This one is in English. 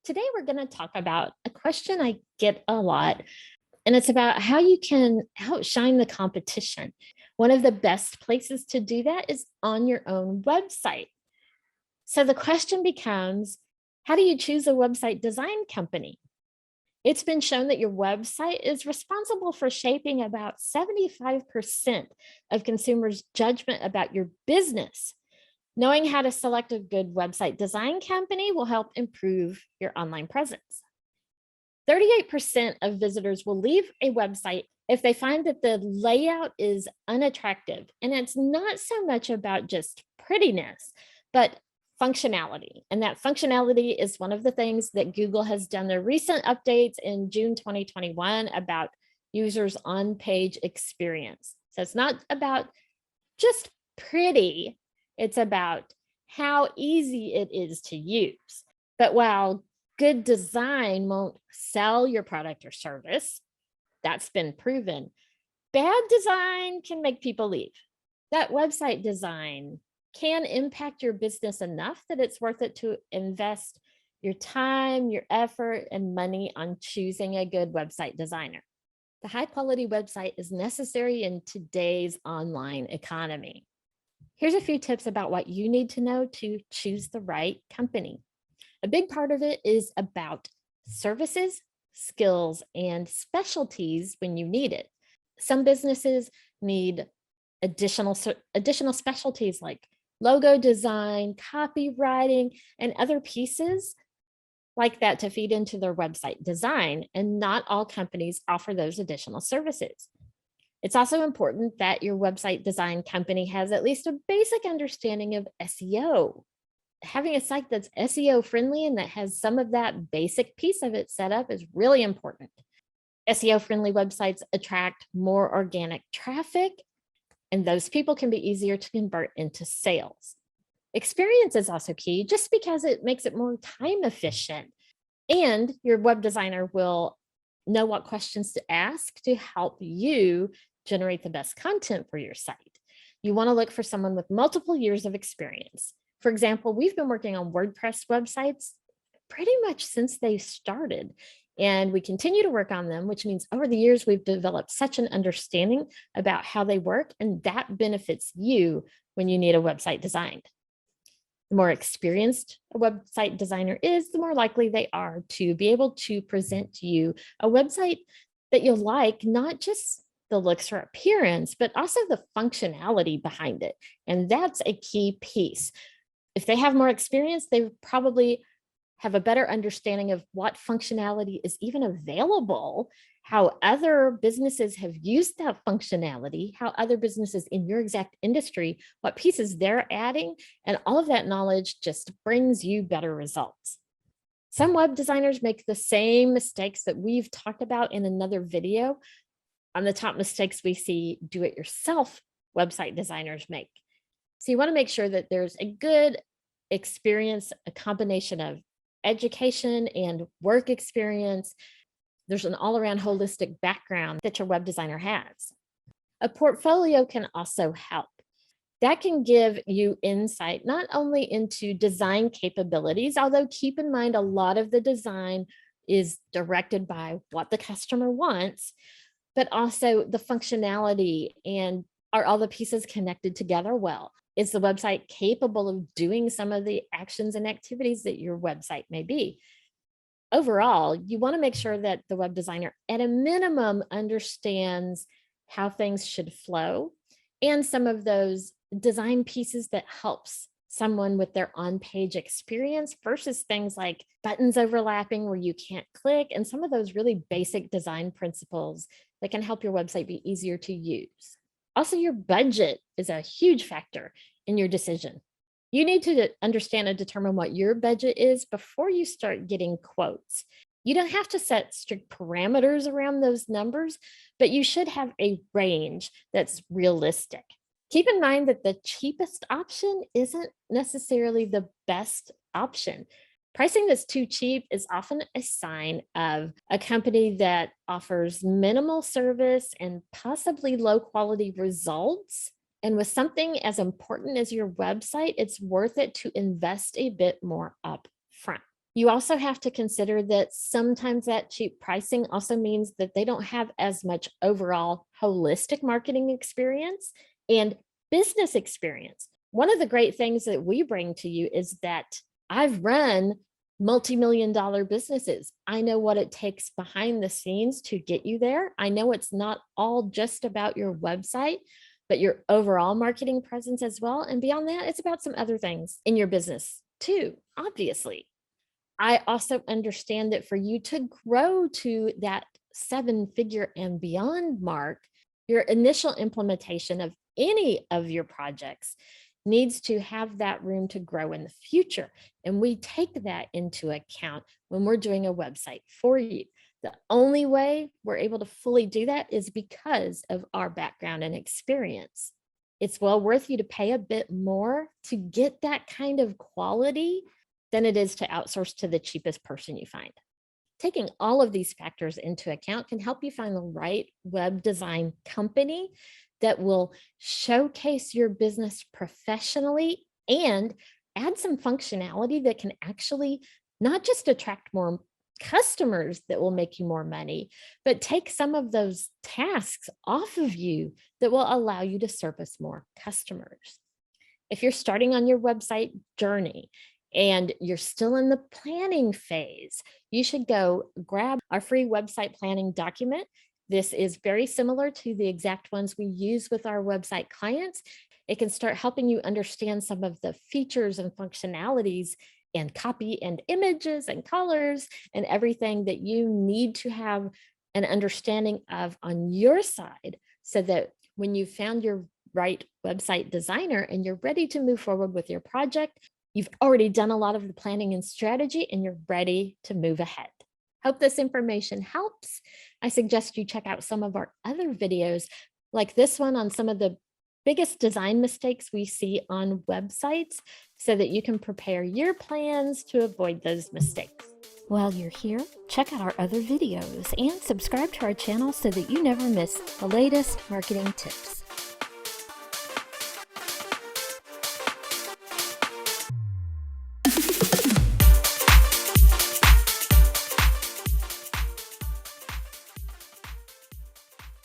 Today, we're going to talk about a question I get a lot, and it's about how you can outshine the competition. One of the best places to do that is on your own website. So the question becomes, how do you choose a website design company? It's been shown that your website is responsible for shaping about 75% of consumers' judgment about your business. Knowing how to select a good website design company will help improve your online presence. 38% of visitors will leave a website if they find that the layout is unattractive. And it's not so much about just prettiness, but functionality. And that functionality is one of the things that Google has done their recent updates in June 2021 about users' on-page experience. So it's not about just pretty, it's about how easy it is to use. But while good design won't sell your product or service, that's been proven, bad design can make people leave. That website design can impact your business enough that it's worth it to invest your time, your effort, and money on choosing a good website designer. The high quality website is necessary in today's online economy. Here's a few tips about what you need to know to choose the right company. A big part of it is about services, skills, and specialties when you need it. Some businesses need additional specialties like logo design, copywriting, and other pieces like that to feed into their website design, and not all companies offer those additional services. It's also important that your website design company has at least a basic understanding of SEO. Having a site that's SEO friendly and that has some of that basic piece of it set up is really important. SEO friendly websites attract more organic traffic, and those people can be easier to convert into sales. Experience is also key just because it makes it more time efficient, and your web designer will know what questions to ask to help you generate the best content for your site. You want to look for someone with multiple years of experience. For example, we've been working on WordPress websites pretty much since they started, and we continue to work on them, which means over the years, we've developed such an understanding about how they work, and that benefits you when you need a website designed. The more experienced a website designer is, the more likely they are to be able to present to you a website that you'll like, not just the looks or appearance, but also the functionality behind it. And that's a key piece. If they have more experience, they probably have a better understanding of what functionality is even available, how other businesses have used that functionality, how other businesses in your exact industry, what pieces they're adding, and all of that knowledge just brings you better results. Some web designers make the same mistakes that we've talked about in another video on the top mistakes we see do-it-yourself website designers make. So you want to make sure that there's a good experience, a combination of education and work experience. There's an all-around holistic background that your web designer has. A portfolio can also help. That can give you insight not only into design capabilities, although keep in mind a lot of the design is directed by what the customer wants, but also the functionality, and are all the pieces connected together well? Is the website capable of doing some of the actions and activities that your website may be? Overall, you want to make sure that the web designer at a minimum understands how things should flow and some of those design pieces that helps someone with their on-page experience versus things like buttons overlapping where you can't click, and some of those really basic design principles that can help your website be easier to use. Also, your budget is a huge factor in your decision. You need to understand and determine what your budget is before you start getting quotes. You don't have to set strict parameters around those numbers, but you should have a range that's realistic. Keep in mind that the cheapest option isn't necessarily the best option. Pricing that's too cheap is often a sign of a company that offers minimal service and possibly low quality results. And with something as important as your website, it's worth it to invest a bit more up front. You also have to consider that sometimes that cheap pricing also means that they don't have as much overall holistic marketing experience and business experience. One of the great things that we bring to you is that I've run multi-million dollar businesses. I know what it takes behind the scenes to get you there. I know it's not all just about your website, but your overall marketing presence as well. And beyond that, it's about some other things in your business too, obviously. I also understand that for you to grow to that 7-figure and beyond mark, your initial implementation of any of your projects needs to have that room to grow in the future. And we take that into account when we're doing a website for you. The only way we're able to fully do that is because of our background and experience. It's well worth you to pay a bit more to get that kind of quality than it is to outsource to the cheapest person you find. Taking all of these factors into account can help you find the right web design company that will showcase your business professionally and add some functionality that can actually not just attract more customers that will make you more money, but take some of those tasks off of you that will allow you to service more customers. If you're starting on your website journey and you're still in the planning phase, you should go grab our free website planning document. This is very similar to the exact ones we use with our website clients. It can start helping you understand some of the features and functionalities and copy and images and colors and everything that you need to have an understanding of on your side, so that when you found your right website designer and you're ready to move forward with your project, you've already done a lot of the planning and strategy and you're ready to move ahead. Hope this information helps. I suggest you check out some of our other videos like this one on some of the biggest design mistakes we see on websites so that you can prepare your plans to avoid those mistakes. While you're here, check out our other videos and subscribe to our channel so that you never miss the latest marketing tips.